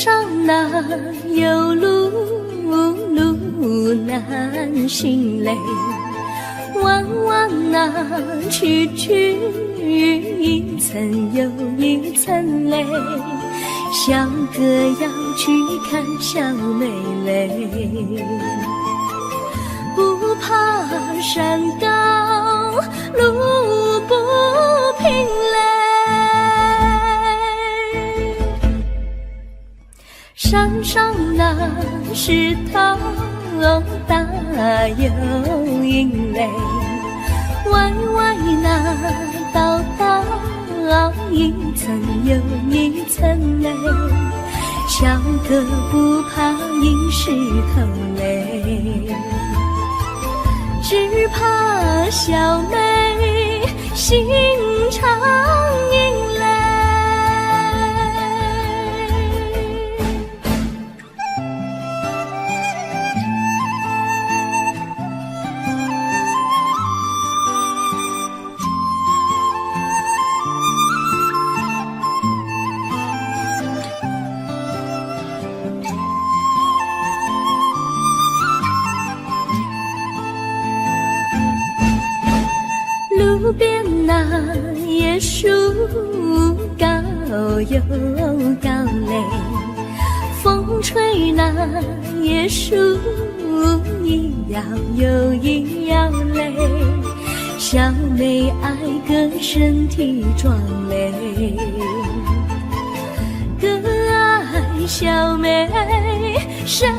上哪有路，路难行嘞。弯弯哪曲曲，一层又一层嘞。小哥要去看小妹嘞，不怕山高路不平嘞。山上那石头大又硬嘞，歪歪那道道一层又一层嘞。小哥不怕硬石头嘞，只怕小妹心肠硬嘞。路边那椰树高又高嘞，风吹那椰树一摇又一摇嘞。小妹爱个身体壮嘞，哥爱小妹身苗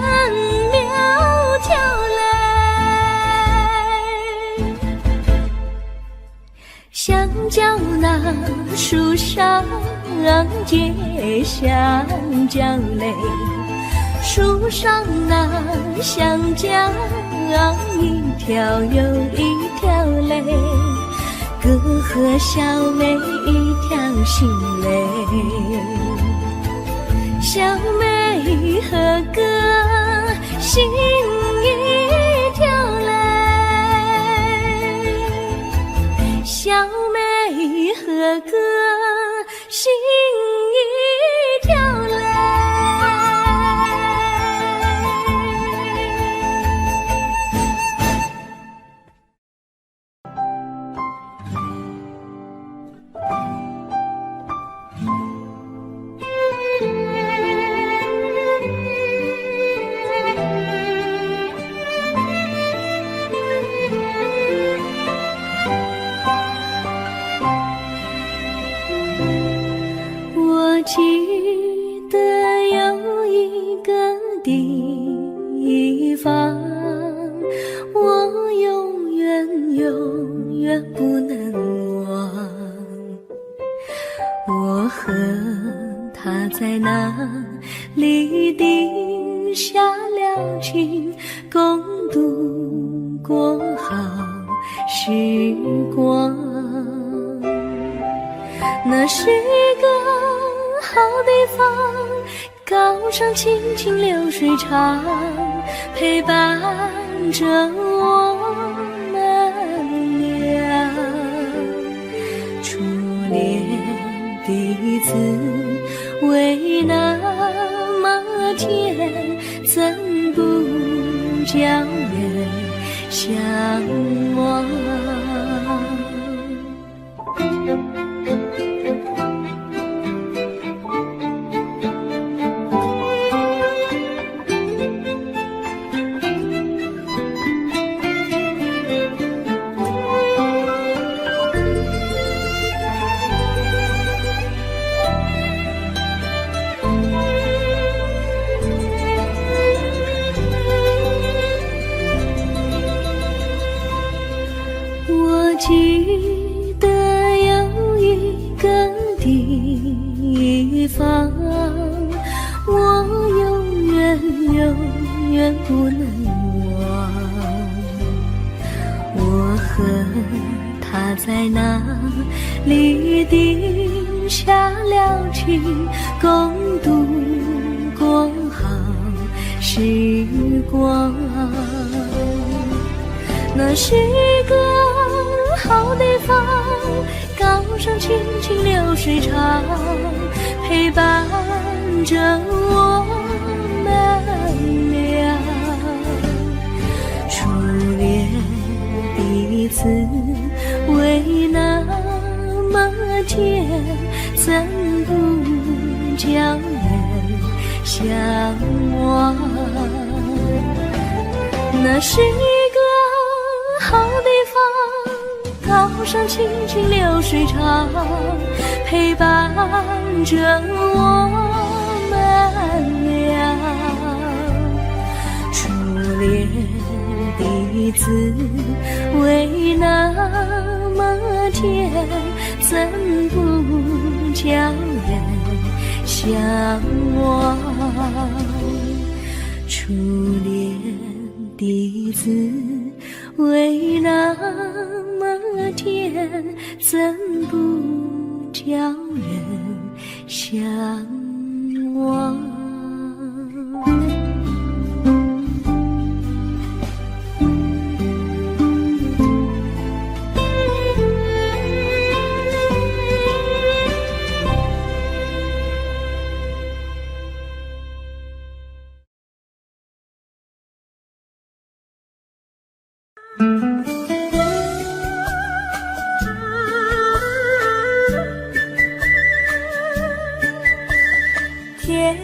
条嘞。香蕉那树上结香蕉嘞，树上那香蕉一条又一条嘞，哥和小妹一条心嘞，小妹和哥心一条嘞。小妹和哥心一条嘞。记得有一个地方，我永远不能忘。我和他在那里定下了情，共度过好时光。那是个好地方，高山青青流水长，陪伴着我们俩。初恋的滋味那么甜，怎不叫人向往？我记得有一个地方，我永远不能忘。我和他在那里定下了情，共度过好时光。那是个好地方，高山青青流水长，陪伴着我滋味那么甜，怎不叫人向往？那是一个好地方，高山清清流水长，陪伴着我们俩。初恋的滋味那么甜，怎不叫人向往？初恋的滋味那么甜，怎不叫人向往？甜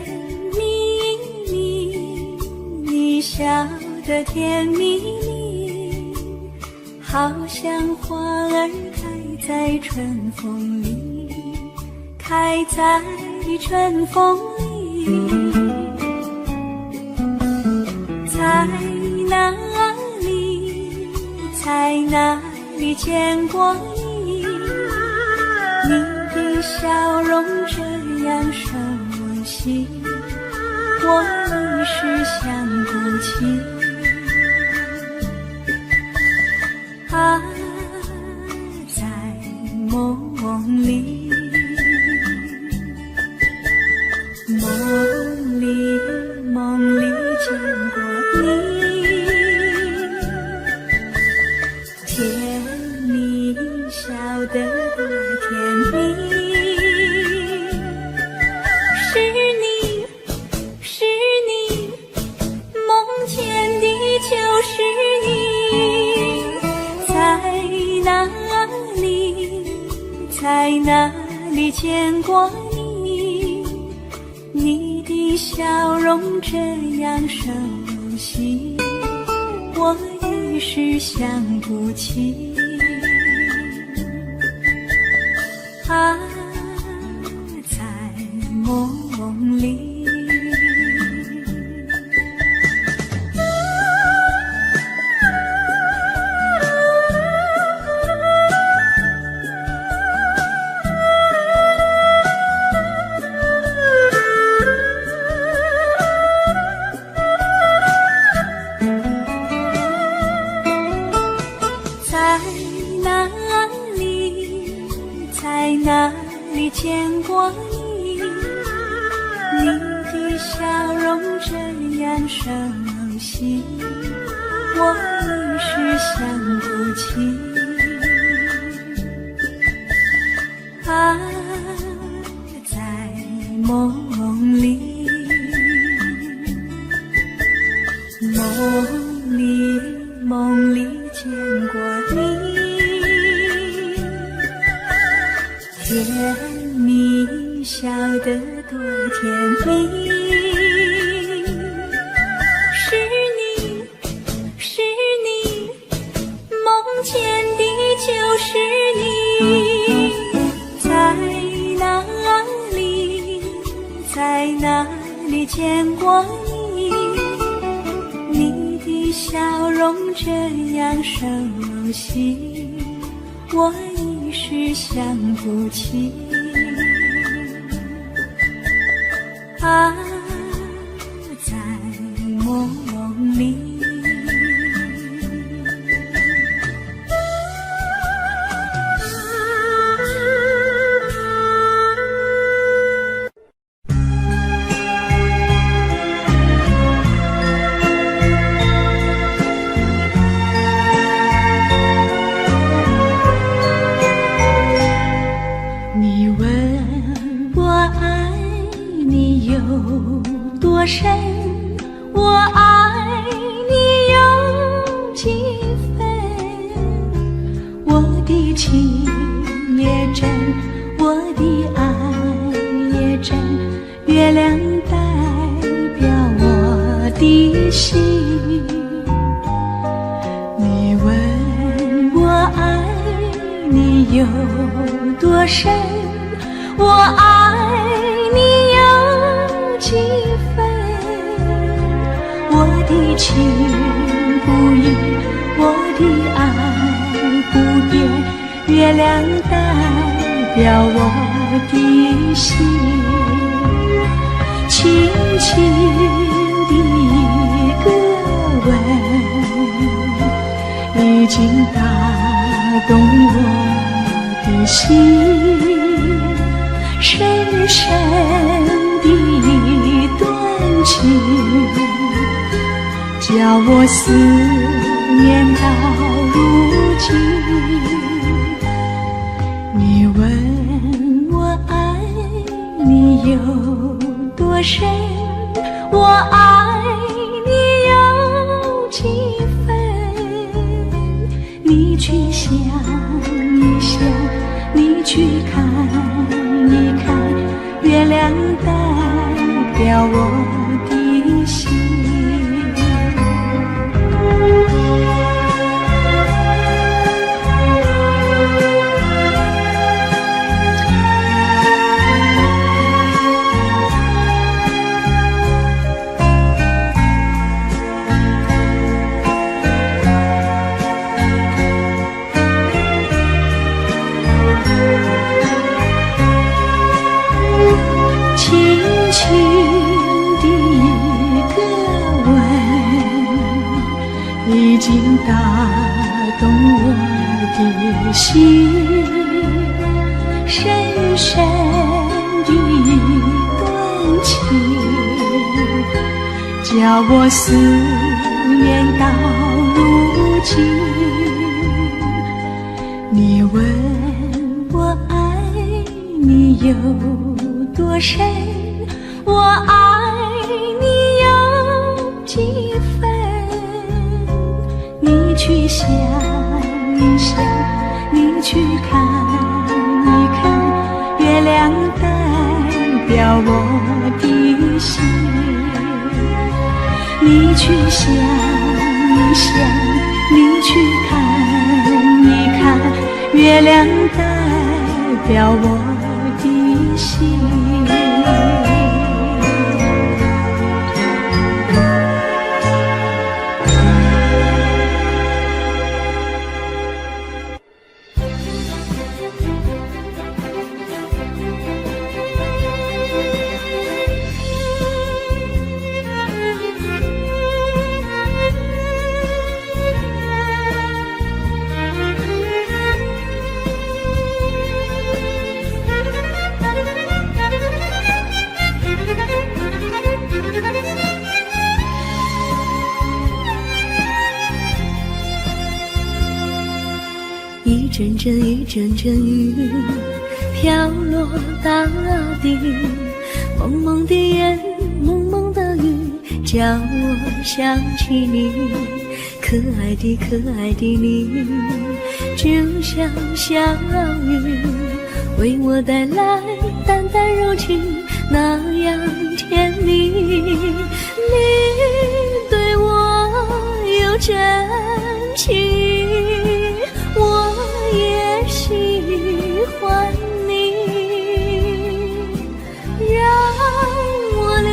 蜜蜜，你笑得甜蜜蜜，好像花儿开在春风里，开在春风里。在哪里，在哪里见过你？你的笑容这样熟悉，我一时想不起。啊，在梦里，梦里见过你，甜蜜笑得多甜蜜。就是你，在哪里，在哪里见过你？你的笑容这样熟悉，我一时想不起。啊，在梦里。在哪里见过你？你的笑容这样熟悉，我一时想不起。啊，在梦里，梦里见过你。甜蜜笑得多甜蜜，是你，梦见的就是你。在哪里，在哪里见过你？你的笑容这样熟悉，我一时想不起。啊，在梦里。多深，我爱你有几分？情也真，我的爱也真，月亮代表我的心。你问我爱你有多深，我爱你有几分？我的情不移，我的爱不变，月亮代表我的心。轻轻的一个吻，已经打动我的心。深深的一段情，叫我思念到如今。你问我爱你有多深，我爱你有几分？你去想一想，你去看一看，月亮代表我的心。已经打动我的心，深深的一段情，叫我思念到如今。你问我爱你有多深，我爱你有几分？你去想一想，你去看一看，月亮代表我的心。你去想一想，你去看一看，月亮代表我的心。一阵阵一阵阵雨飘落大地，蒙蒙的烟，蒙蒙的雨，叫我想起你，可爱的可爱的你，就像小雨，为我带来淡淡柔情，那样甜蜜。你对我有真情，我也喜欢你，让我俩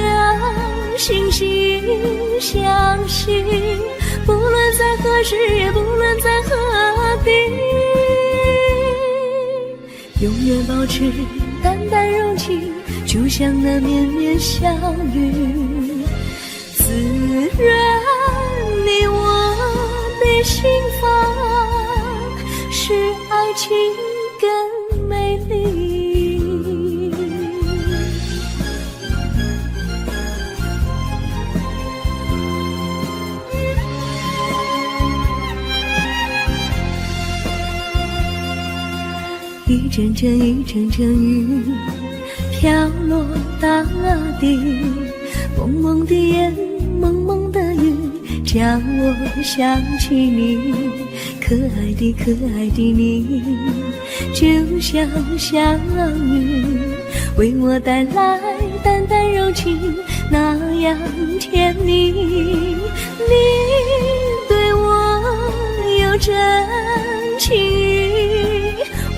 心心相惜，不论在何时，也不论在何地，永远保持淡淡柔情，就像那绵绵小雨，滋润你我的心房，使爱情更美丽。一阵阵一阵阵雨飘落大地，蒙蒙的烟，蒙蒙的雨，叫我想起你，可可爱的可爱的你，就像祥云，为我带来淡淡柔情，那样甜蜜。你对我有真情，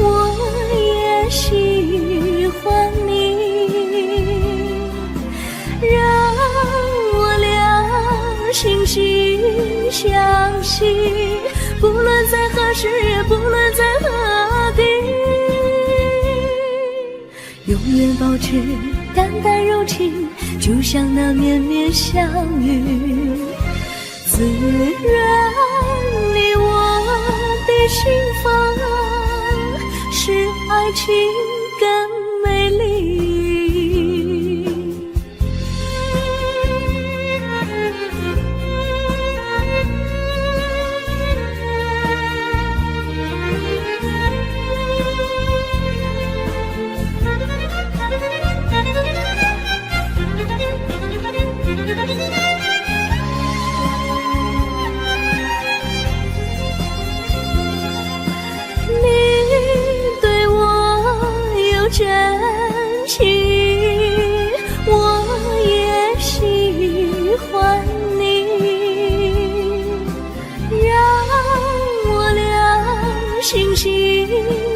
我也喜欢你，让我俩惺惺相惜，不论在何时，不论在何地，永远保持淡淡柔情，就像那绵绵祥云，滋润你我的心房，使爱情更美丽。真情，我也喜欢你，让我俩惺惺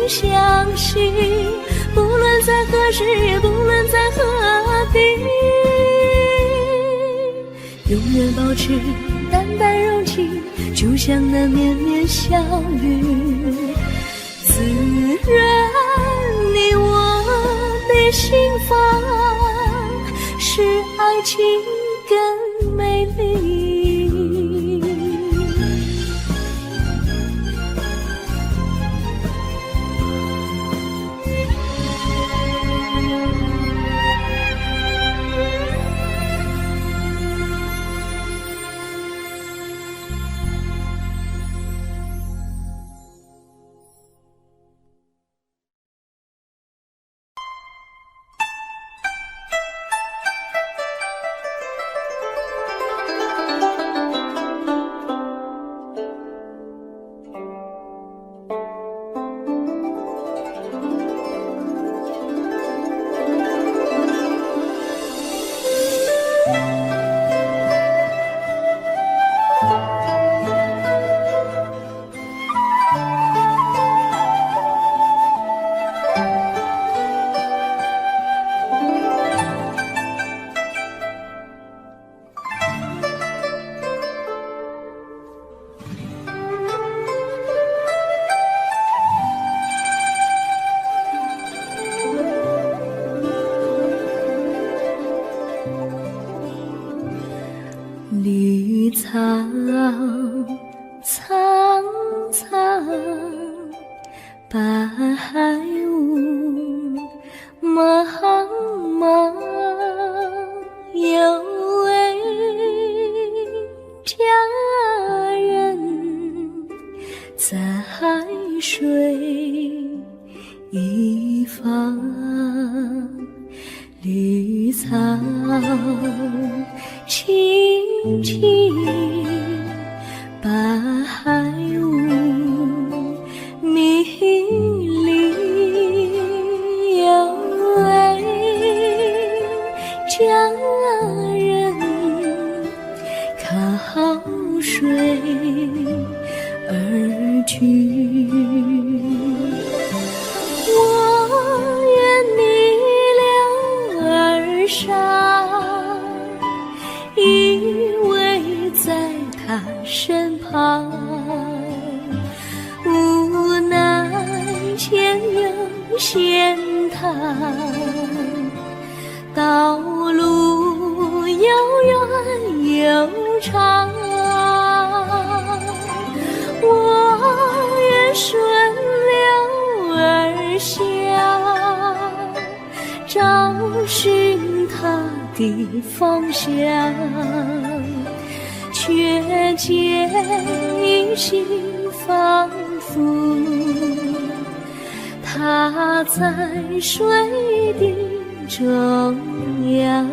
相惜，不论在何时，不论在何地，永远保持淡淡柔情，就像那绵绵祥云，滋润你我的心房，使爱情更美丽。绿草苍苍，白雾茫茫，有位佳人在水一方，绿草青青，白雾迷离，有位佳人靠水而居。我愿你俩儿上，依偎在他身旁，无奈前有险滩，道路又远又长，我愿顺流而下，找寻他的方向，却见一心仿佛他在水的中央。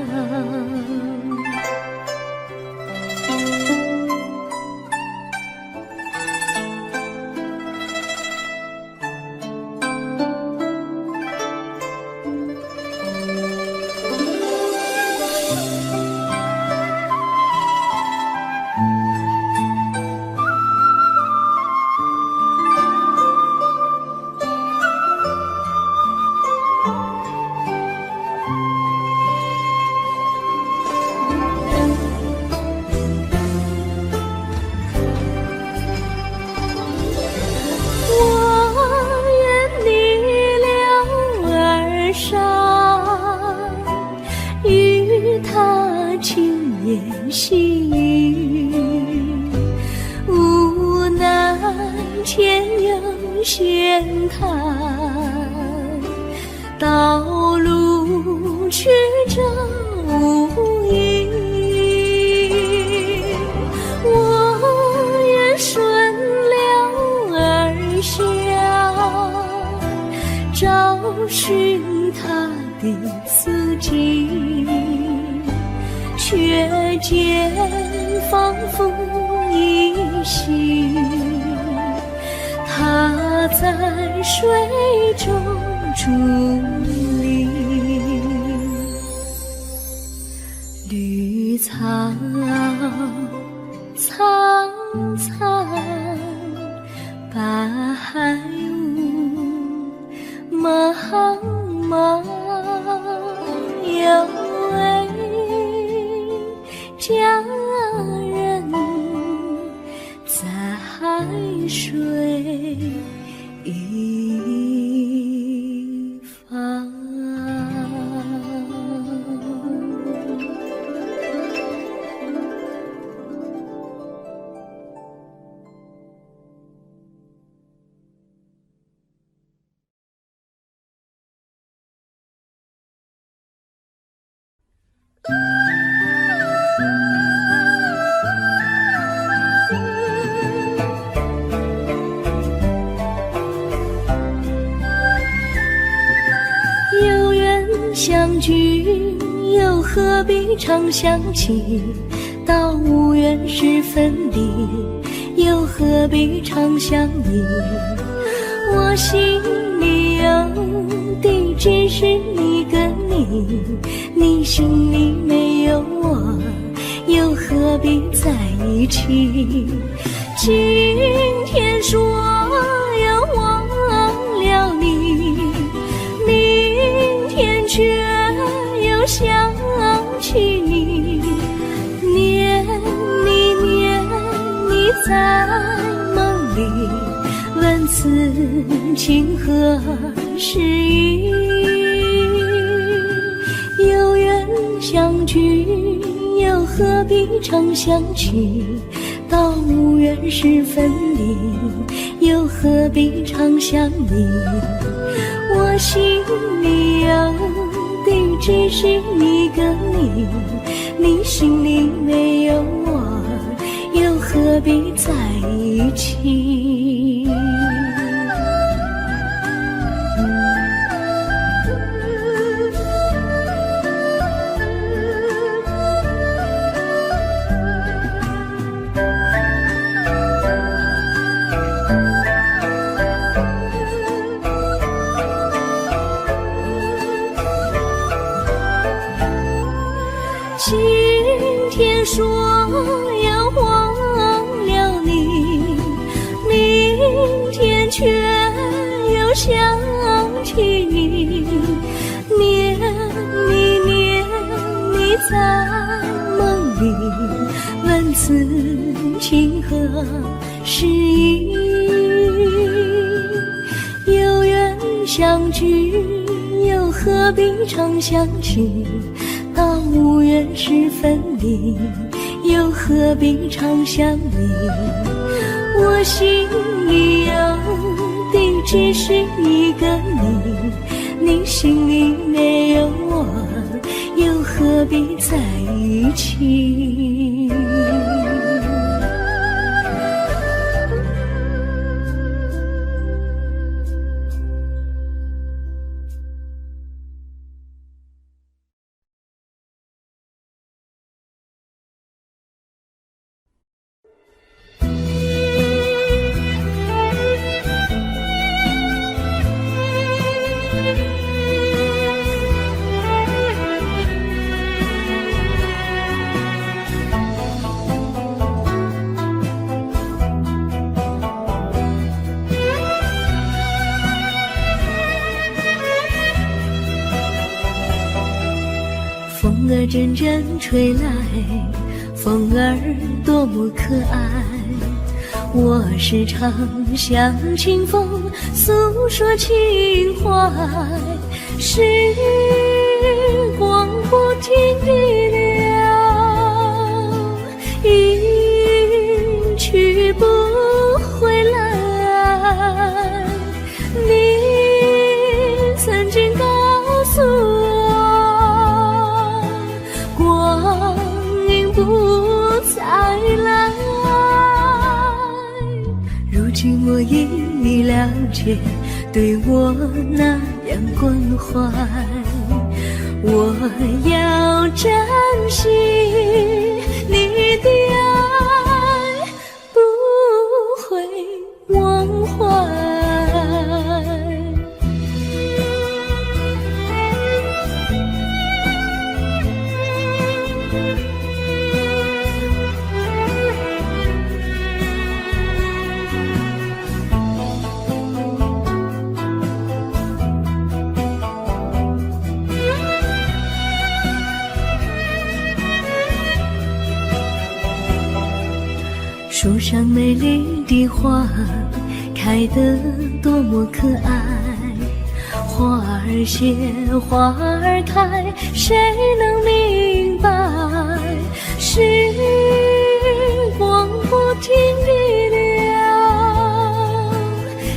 点细雨，无奈天有险滩，道路曲折无依。我愿顺流而下，找寻它的四季，却见仿佛依稀，它在水中伫立。绿草苍苍，白雾茫茫，有位佳人在海水一方。有缘相聚，又何必常想起？到无缘时分离，又何必常想你？我心里有的只是一个你，你心里没有我，又何必在一起？今天说要忘了你，明天却又想起你，念你在梦里，问此情何时已？有缘相聚，又何必常想起？到无缘时分离，又何必常想你？我心里有的只是一个你，你心里没有我，又何必在一起？今天说要忘了你，明天却又想起你，念你在梦里，问此情何时已？有缘相聚，又何必常想起？到无缘时分离，又何必常想你？我心里有的只是一个你，你心里没有我，又何必在一起？风儿阵阵吹来，风儿多么可爱。我时常向清风诉说情怀，时光不停地流，已了解，对我那样关怀，我要珍惜你的爱，不会忘怀。树上美丽的花开得多么可爱，花儿谢花儿开，谁能明白？时光不停地流，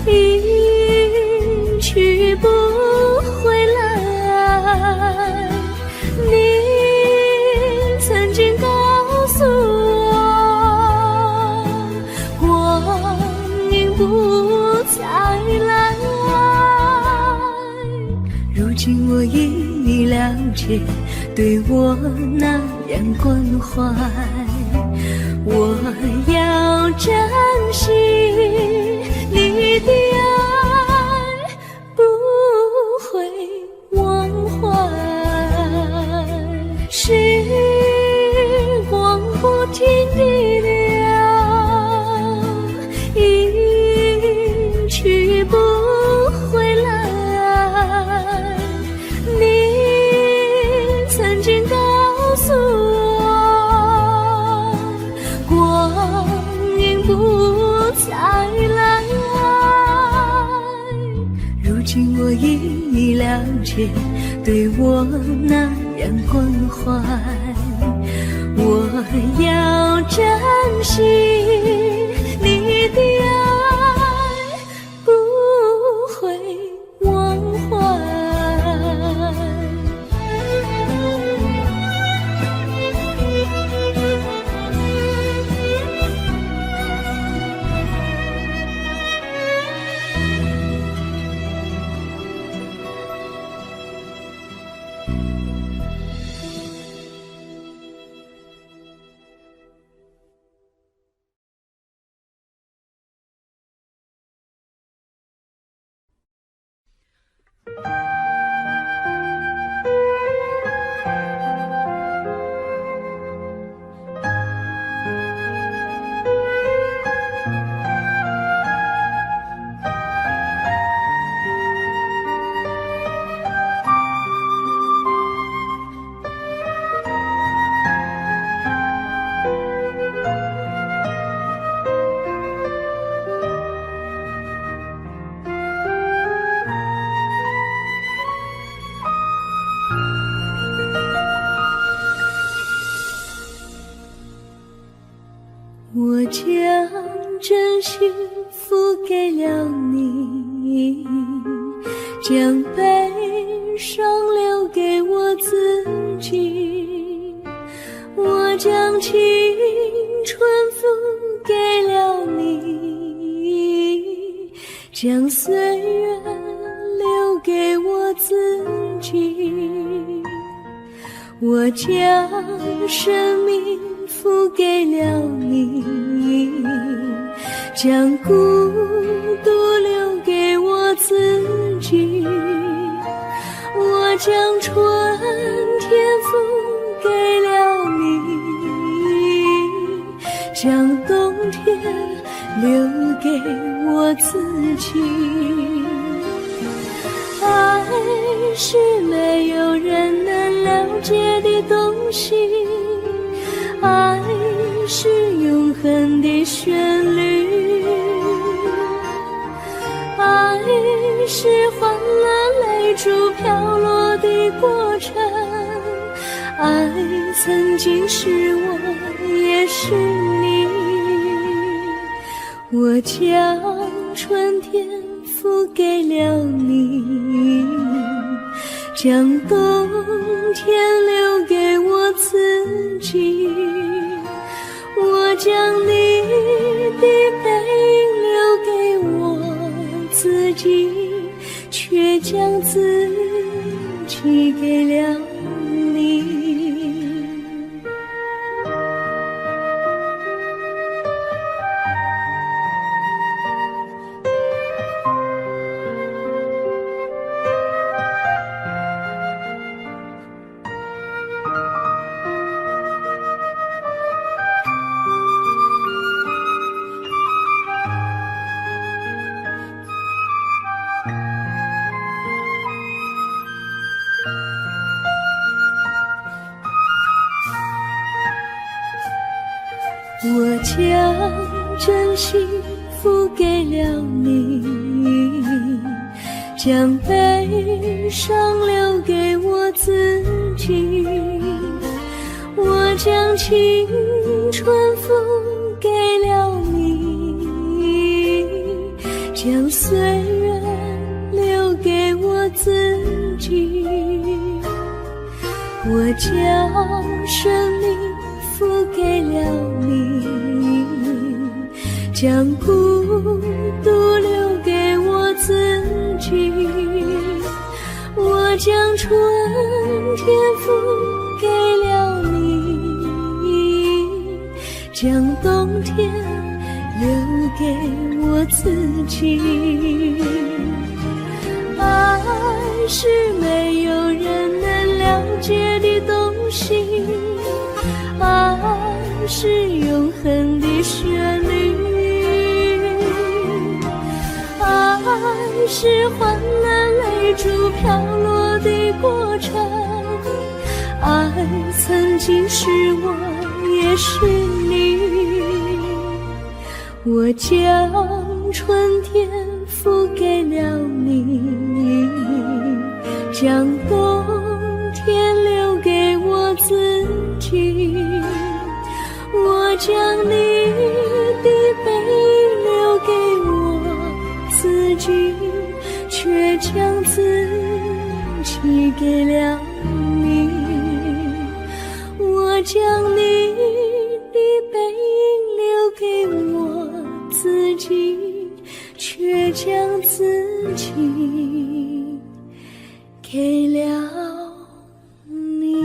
一去不回来。你曾经告诉我，不再来，如今我已了解，对我那样关怀，我要珍惜你的爱，不会忘怀。时光不停地流，去不回来。你曾经告诉我，光阴不再来，如今我已了解，对我那样关怀，我要珍惜你的爱，不会忘怀。我将真心付给了你，将悲伤留给我自己，我将青春付给了你，将岁月留给我自己，我将生命付给了你，将孤独留给我自己，我将春天付给了你，将冬天留给我自己。爱是没有人能了解的东西，爱是永恒的旋律，爱是欢乐泪珠飘落的过程，爱曾经是我也是你，我将春天付给了你，将冬天留给我自己，我将你的背影留给我己，却将自己给了你。我将真心付给了你，将悲伤留给我自己。我将青春付给了你，将岁月留给我自己。我将生命付给了你，将孤独留给我自己。我将春天付给了你，将冬天留给我自己。爱是没有人能了解的东西，爱是永恒的旋律，爱是换了泪珠飘落的过程，爱曾经是我也是你。我将春天付给了你，将冬天留给我自己。我将你的背影留给我自己，却将自己给了你。我将你的背影留给我自己，却将自己给了你。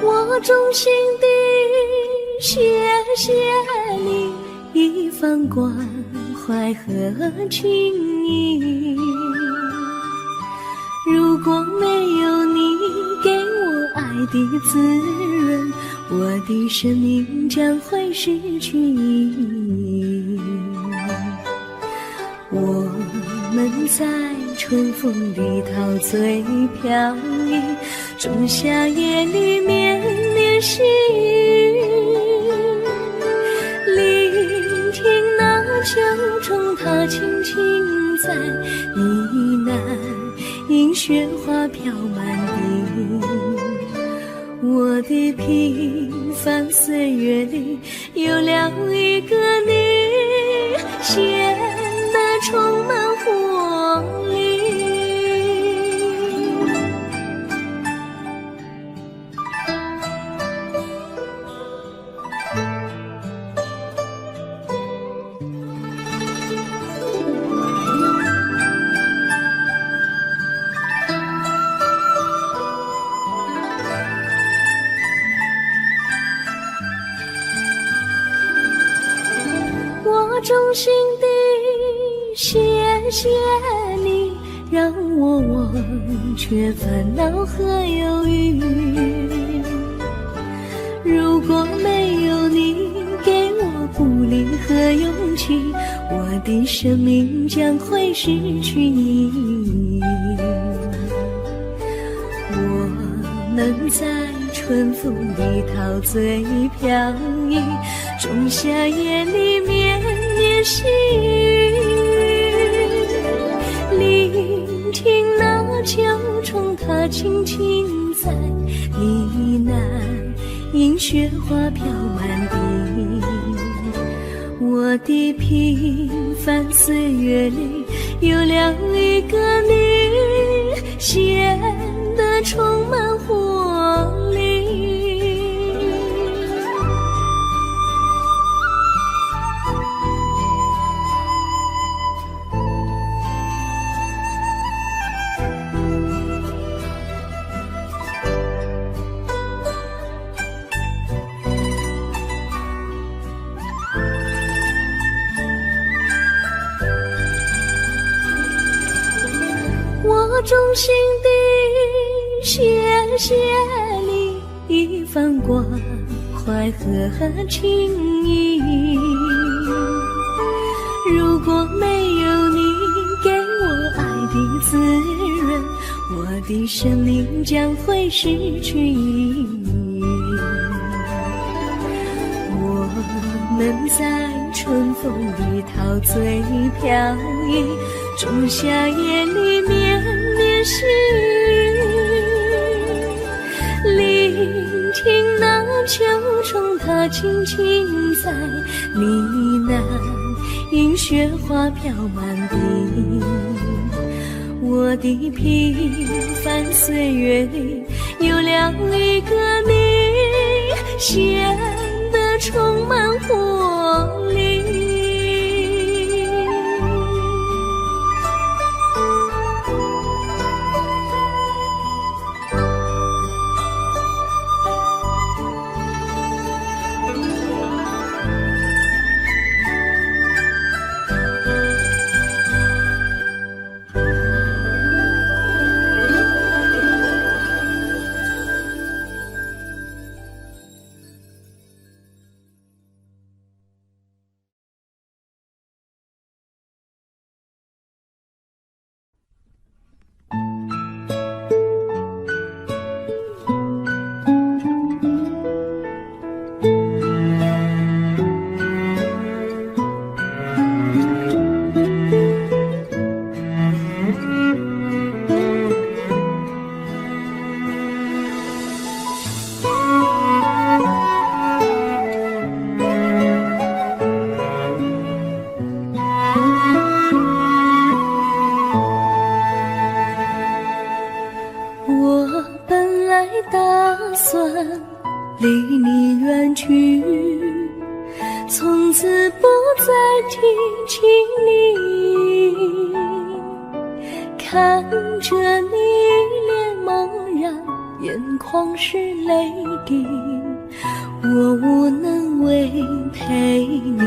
我衷心地谢谢你一番关怀和情谊，如果没有你给我爱的滋润，我的生命将会失去意义。我们在春风里陶醉飘逸，仲夏夜里绵绵细雨，聆听那秋虫它轻轻在呢喃，因雪花飘满地。我的平凡岁月里有了一个你，显得充满活力。我衷心地谢谢你，让我忘却烦恼和忧郁。如果没有你给我鼓励和勇气，我的生命将会失去意义。我们在春风里陶醉飘逸，仲夏夜里绵绵细雨，聆听那秋虫它轻轻在呢喃，迎雪花飘满地。我的平凡岁月里有了一个你，显得充满活力。我衷心地谢谢你一番关怀和情谊，如果没有你给我爱的滋润，我的生命将会失去意义。我们在春风里陶醉飘逸，仲夏夜里绵绵细雨，聆听那秋虫它轻轻在呢喃，迎雪花飘满地。我的平凡岁月里有了一个你，显得充满活力。离你远去，从此不再提起你，看着你脸茫然，眼眶是泪滴，我无能为陪你，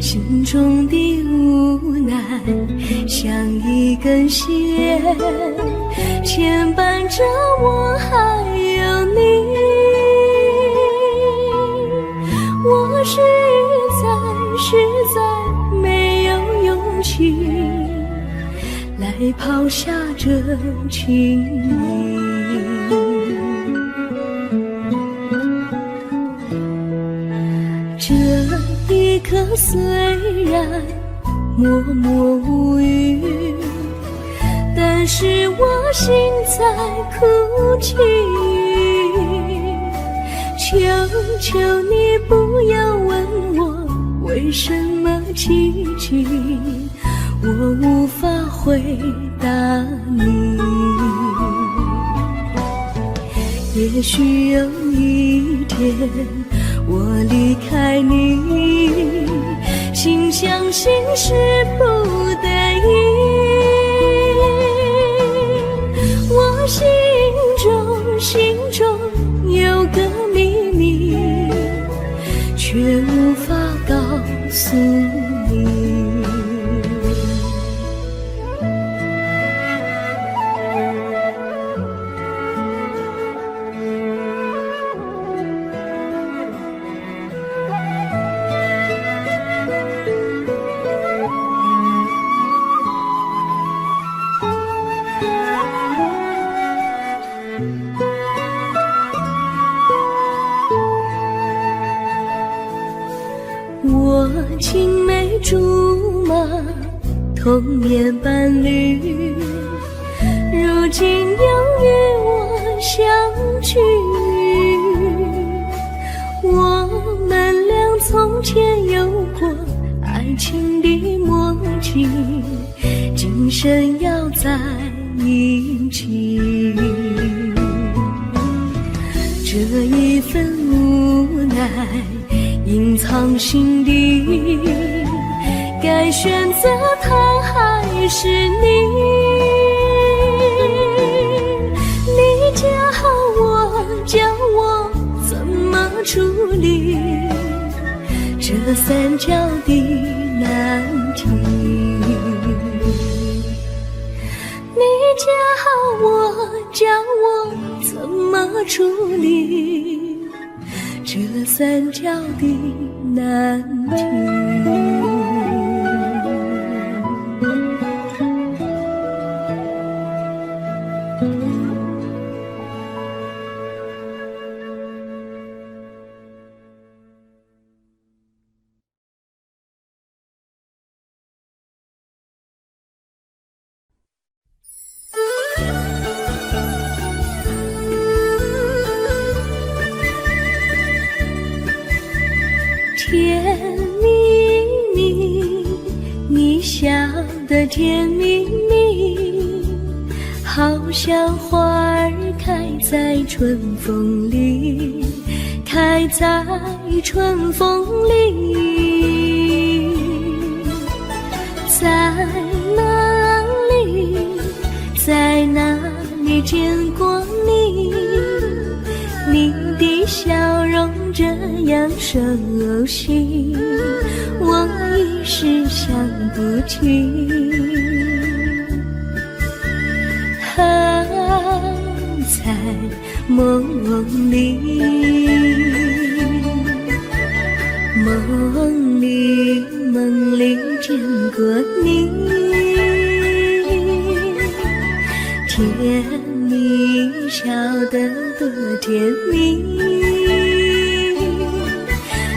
心中的无奈像一根线牵绊着我还有你，我实在没有勇气来抛下这情谊。这一刻虽然默默无语，但是我心在哭泣，求求你不要问我为什么奇迹，我无法回答你。也许有一天我离开你，心相信是不得已，我心中有个秘密，却却无法告诉你。我青梅竹马，童年伴侣，如今又与我相聚。我们俩从前有过爱情的默契，今生要在一起。这一份无奈隐藏心底，该选择他还是你？你教我，教我怎么处理这三角的难题。你教我，教我怎么处理这三角的难题。甜蜜蜜，你笑得甜蜜蜜，好像花儿开在春风里，开在春风里。在哪里，在哪里见过你？你的笑容这样熟悉，我一时想不起。还在梦里，梦里见过你，甜蜜笑得多甜蜜。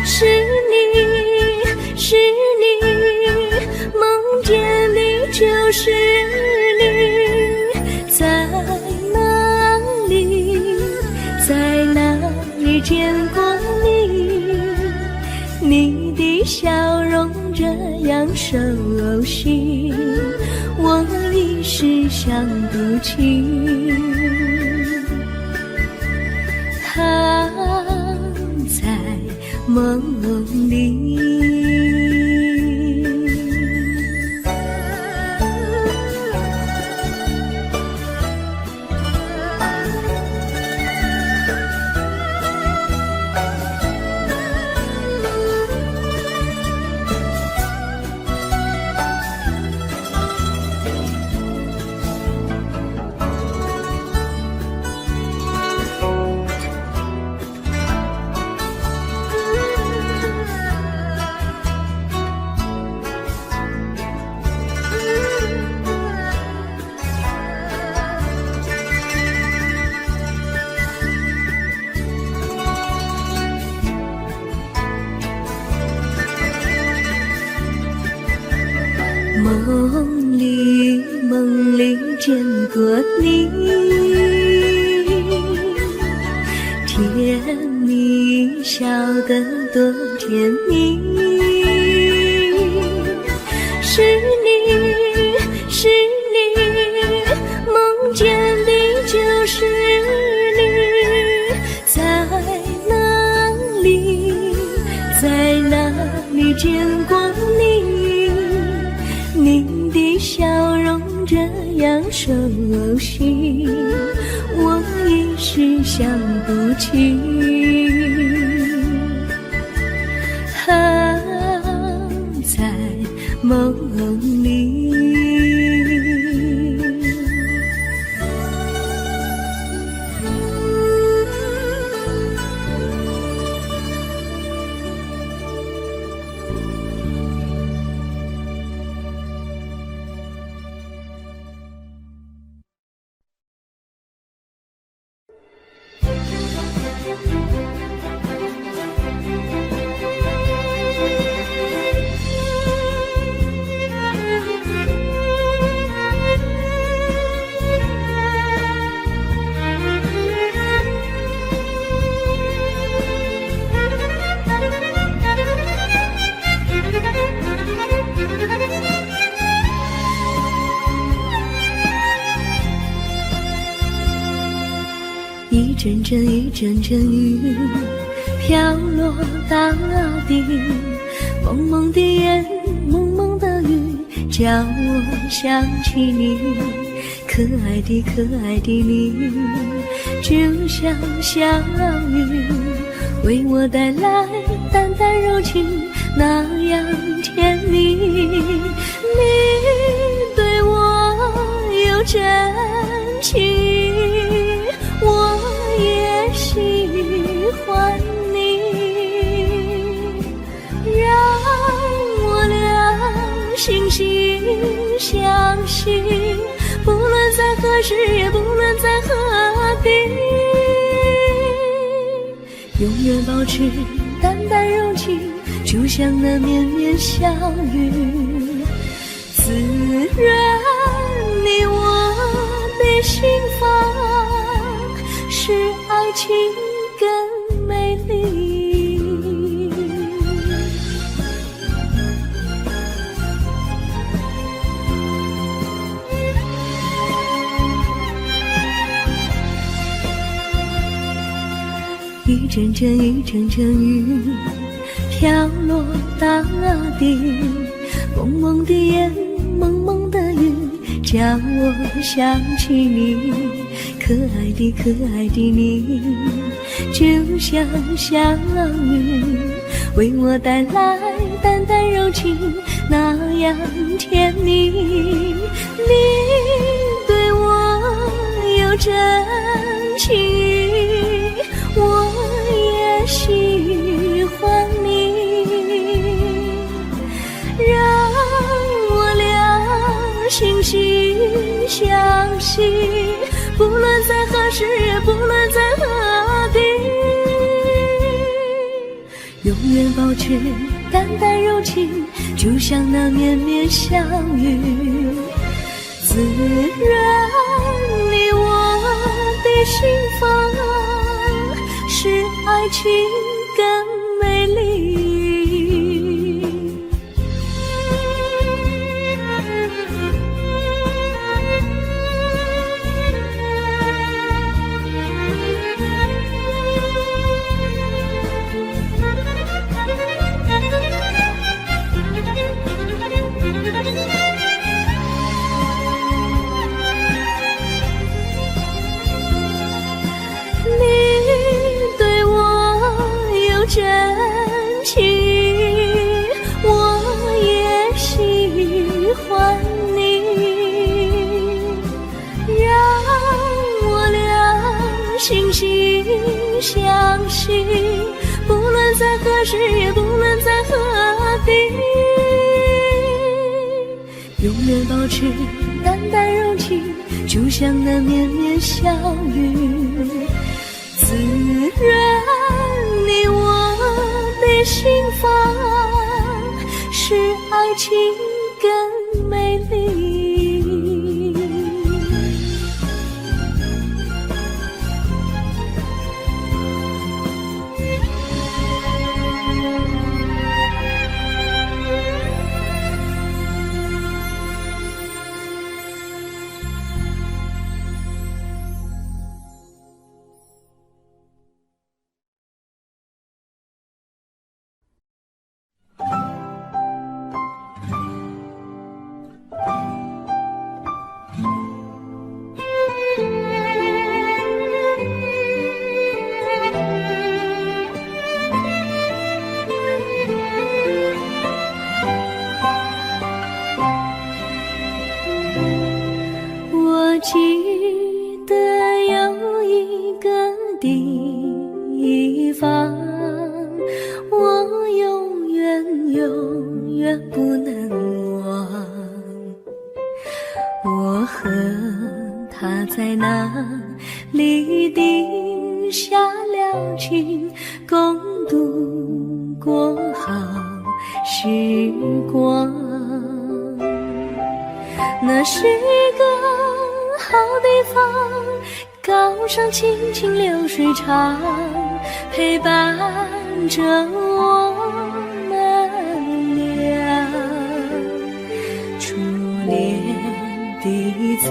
是你，是你，梦见你就是你。在哪里，在哪里见过你？你的笑容这样熟悉，我一时想不起。还在梦里。梦里见过你，甜蜜笑得多甜蜜。是你，是你，梦见的就是你。在哪里，在哪里见过你？你的笑容这样熟悉，我一时想不起。阵阵一阵阵雨飘落大地，蒙蒙的烟，蒙蒙的雨，叫我想起你，可爱的可爱的你，就像小雨，为我带来淡淡柔情，那样甜蜜。你对我有真情，我也喜欢你，让我俩惺惺相惜，不论在何时，也不论在何地，永远保持淡淡柔情，就像那绵绵小雨，滋润你我的心房，使爱情更美丽。一阵阵一阵阵雨飘落大地，蒙蒙的烟，蒙蒙的雨，叫我想起你，可爱的可爱的你，就像小雨，为我带来淡淡柔情，那样甜蜜。你对我有真情，我也喜欢你，让我俩惺惺相惜，不论在何时，也不论在何地，永远保持淡淡柔情，就像那绵绵小雨，滋润你我的心房，使爱情更美丽。真情，我也喜欢你，让我俩惺惺相惜，不论在何时，也不论在何地，永远保持淡淡柔情，就像那绵绵小雨，滋润你我的心房，使爱情更美丽。记得有一个地方，我永远不能忘。我和他在那里定下了情，共度过好时光。那是一个好地方，高山青青流水长，陪伴着我们俩。初恋的滋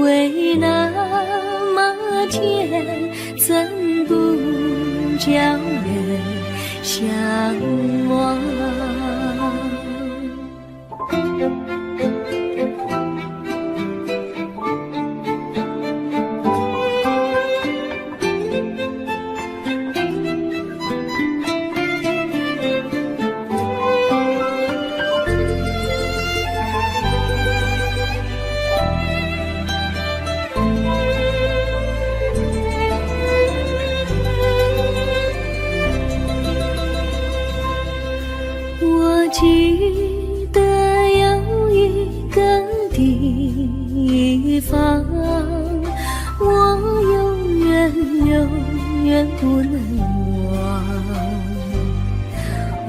味那么甜，叫人向往。我记得有一个地方，我永远不能忘。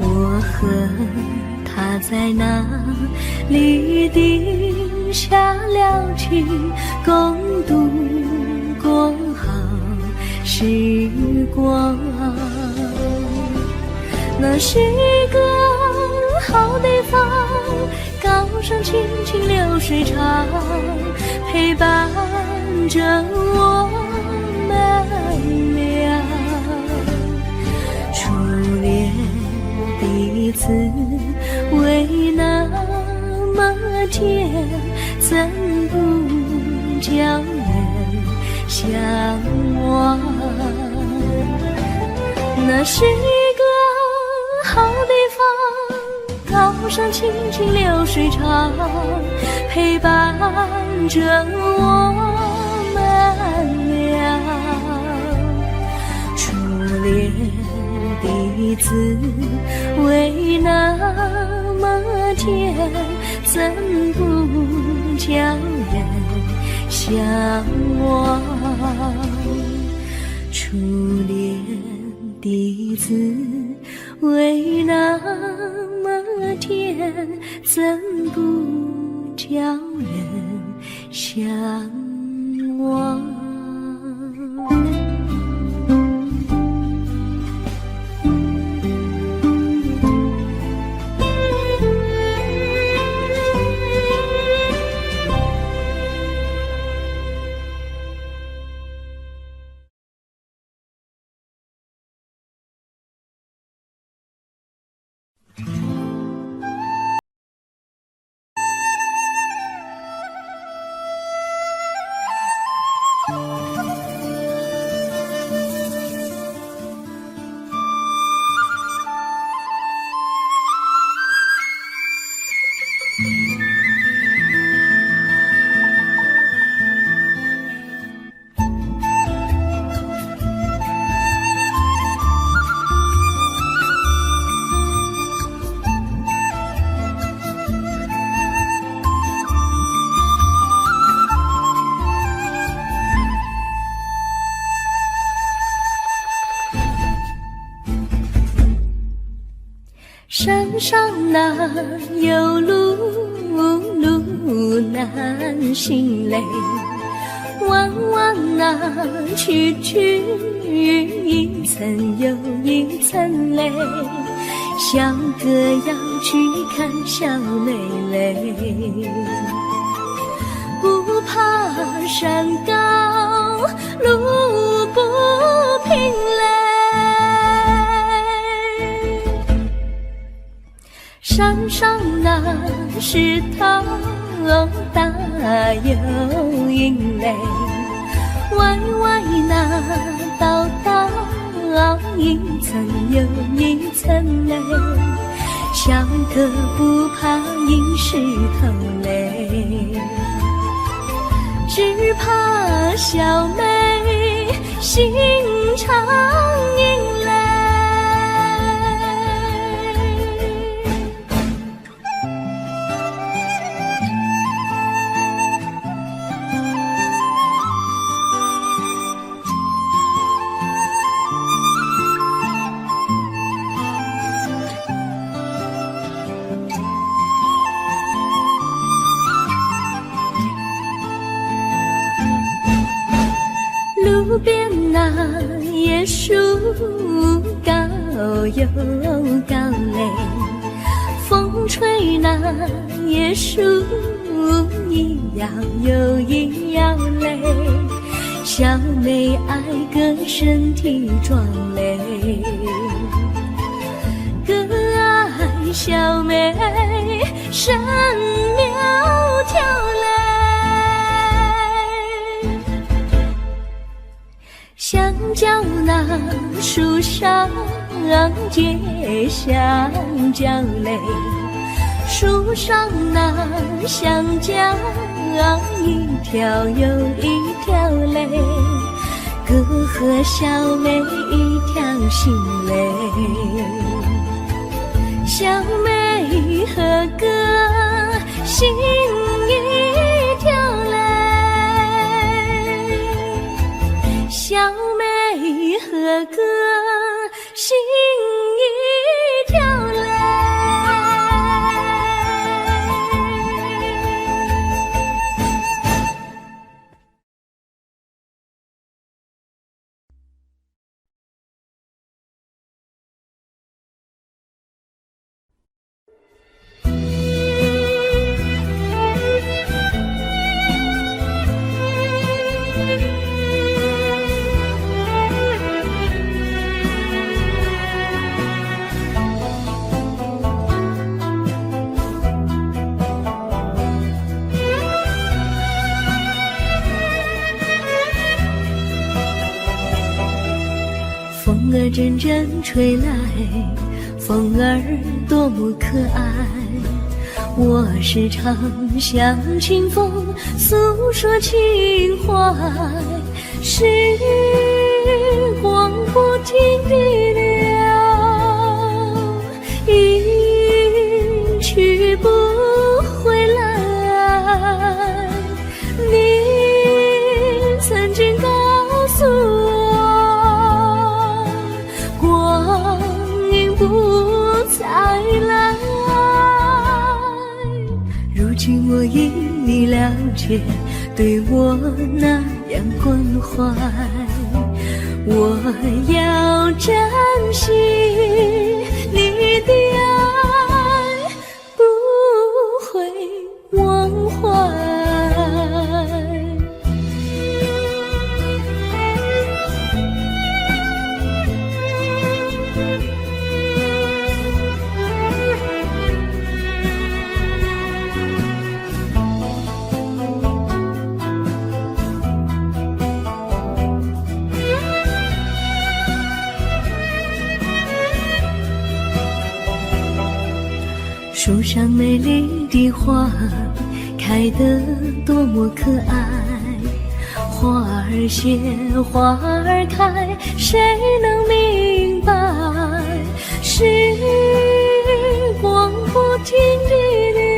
我和他在那里定下了情，共度过好时光。那是一个好地方，高山青青流水长，陪伴着我们俩。初恋第一次为那么甜，怎不叫人向往？那是一个好地方，高山青青流水长，陪伴着我们俩。初恋第一次为那么甜，怎不叫人向往？初恋第一次为那么甜，怎不叫人向往？山上哪有路难行嘞，弯弯哪曲一层又一层嘞，小哥要去看小妹妹，不怕山高路不平嘞。山上那石头大又硬嘞，歪歪那道一层又一层嘞，小哥不怕硬石头嘞，只怕小妹心肠硬嘞。路边那椰树高又高嘞，风吹那椰树一摇又一摇嘞，小妹爱个身体壮嘞，小妹神苗条嘞，香蕉那树上结香蕉嘞，树上那香蕉一条又一条嘞，哥和小妹一条心嘞，小妹和哥心一条嘞，小妹和哥心一条嘞。风儿阵阵吹来，风儿多么可爱，我时常向清风诉说情怀，时光不停地流，一去不回来，你曾经告诉我不再来，如今我因你了解，对我那样关怀，我要珍惜你的爱，不会忘怀。树上美丽的花开得多么可爱，花儿谢花儿开，谁能明白，时光不停地流，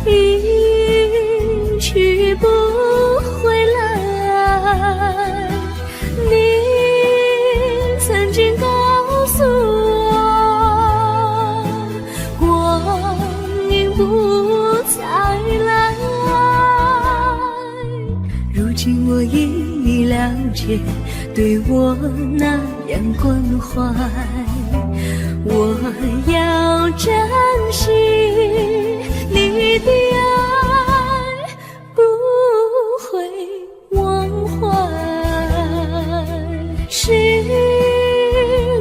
一去不回来，你曾经告诉我不再来，如今我因你了解，对我那样关怀，我要珍惜你的爱，不会忘怀，时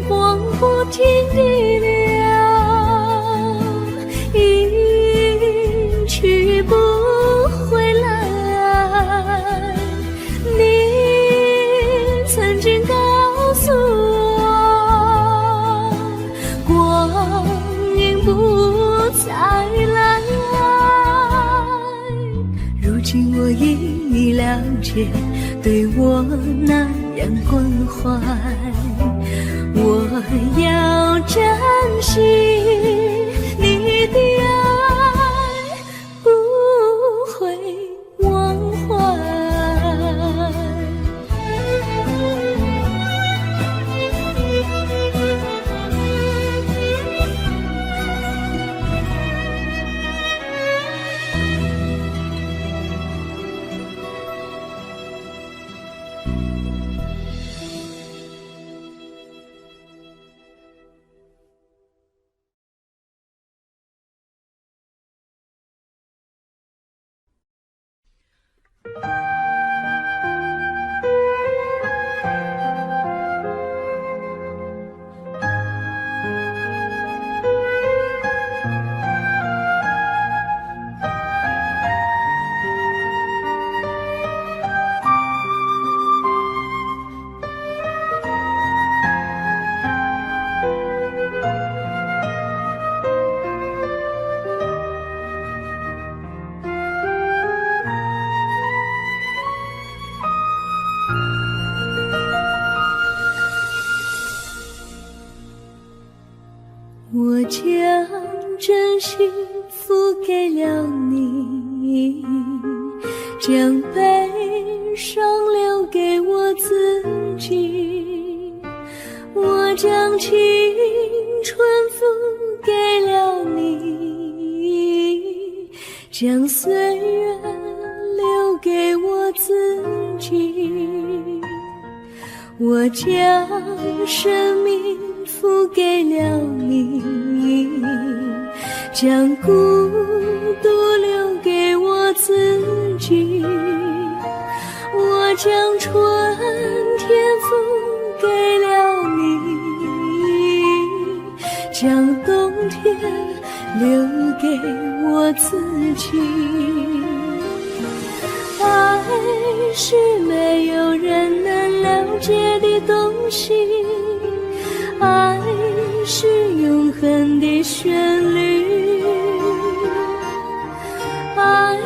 光不停地流，去不回来，你曾经告诉我光阴不再来，如今我因你了解，对我那样关怀，我要珍惜你的爱，不会忘怀。真心付给了你，将悲伤留给我自己。我将青春付给了你，将岁月留给我自己。我将生命付给了你，将孤独留给我自己。我将春天付给了你，将冬天留给我自己。爱是没有人能了解的东西，爱是永恒的旋律，爱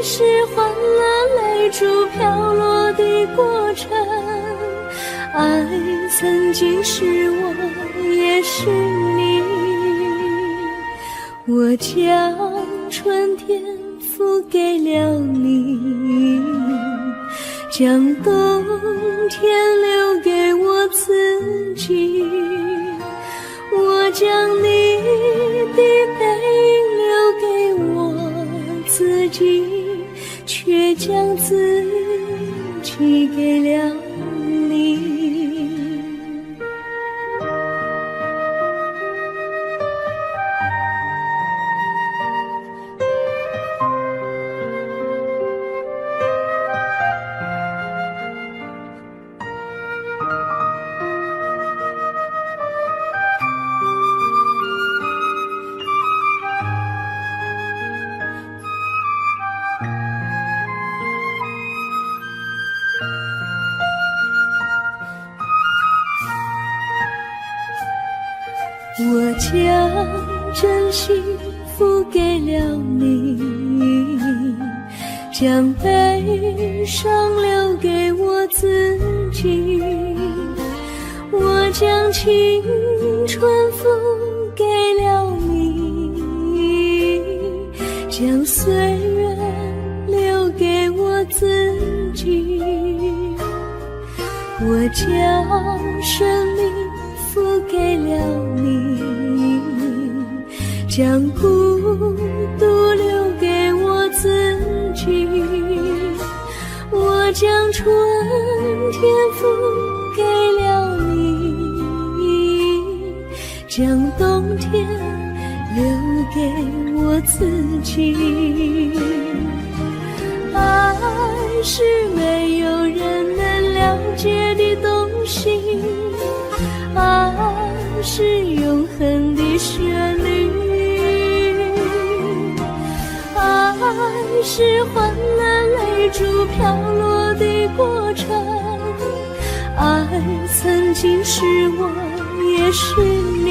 是换了泪珠飘落的过程，爱曾经是我也是你。我将春天付给了你，将冬天留给我自己。我将你的背影留给我自己，却将自己给了你。我将真心付给了你，将悲伤留给我自己。我将青春付给了你，将岁月留给我自己。我将生命付给了你，将孤独留给我自己。我将春天付给了你，将冬天留给我自己。爱是没有人能了解的东西，爱是永恒的旋律，爱是换了泪珠飘落的过程，爱曾经是我也是你。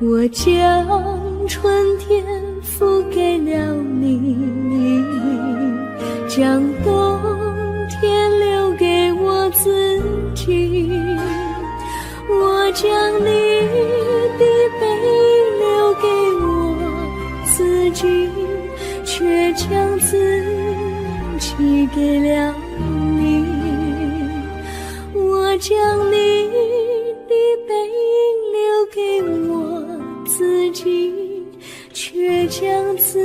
我将春天付给了你，将冬天留给我自己。我将你的背影留给我自己，却将自己给了你。我将你的背影留给我自己，却将自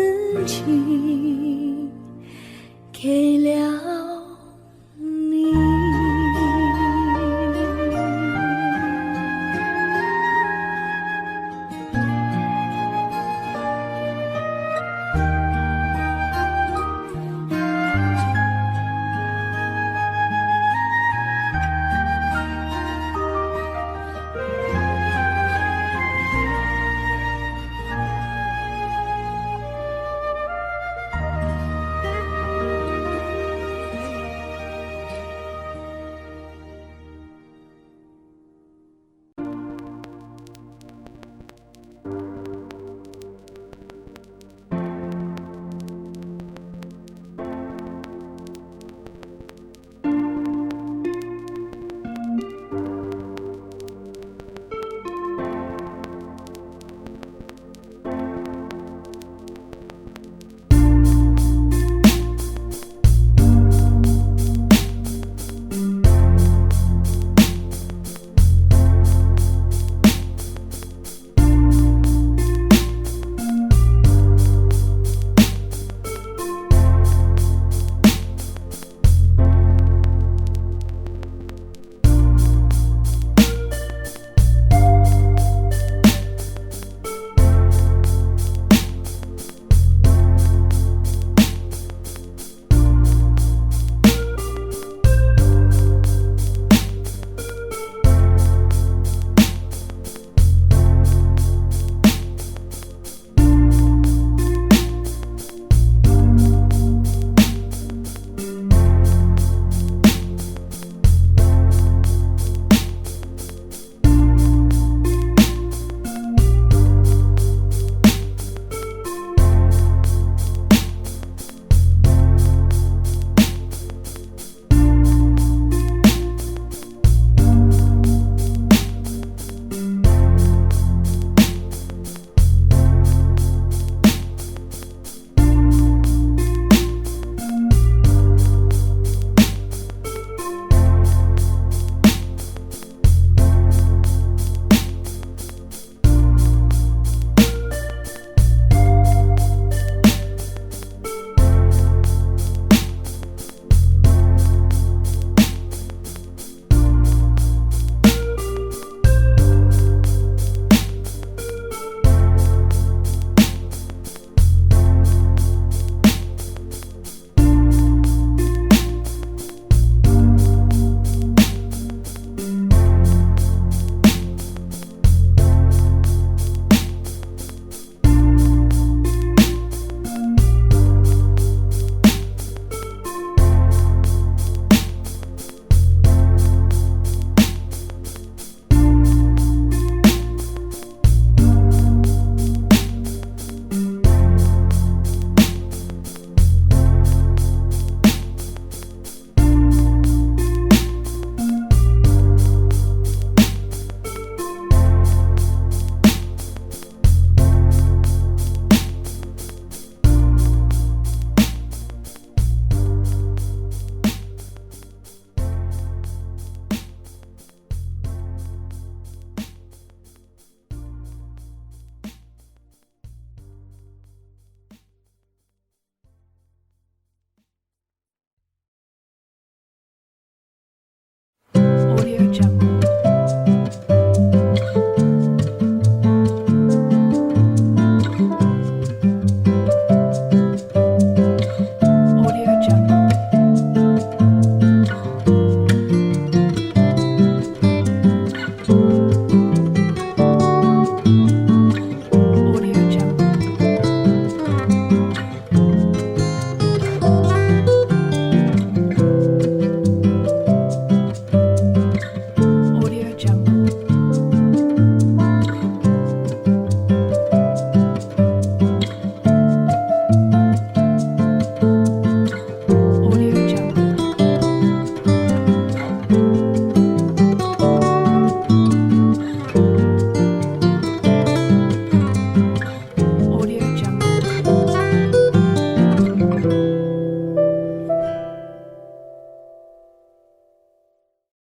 己给了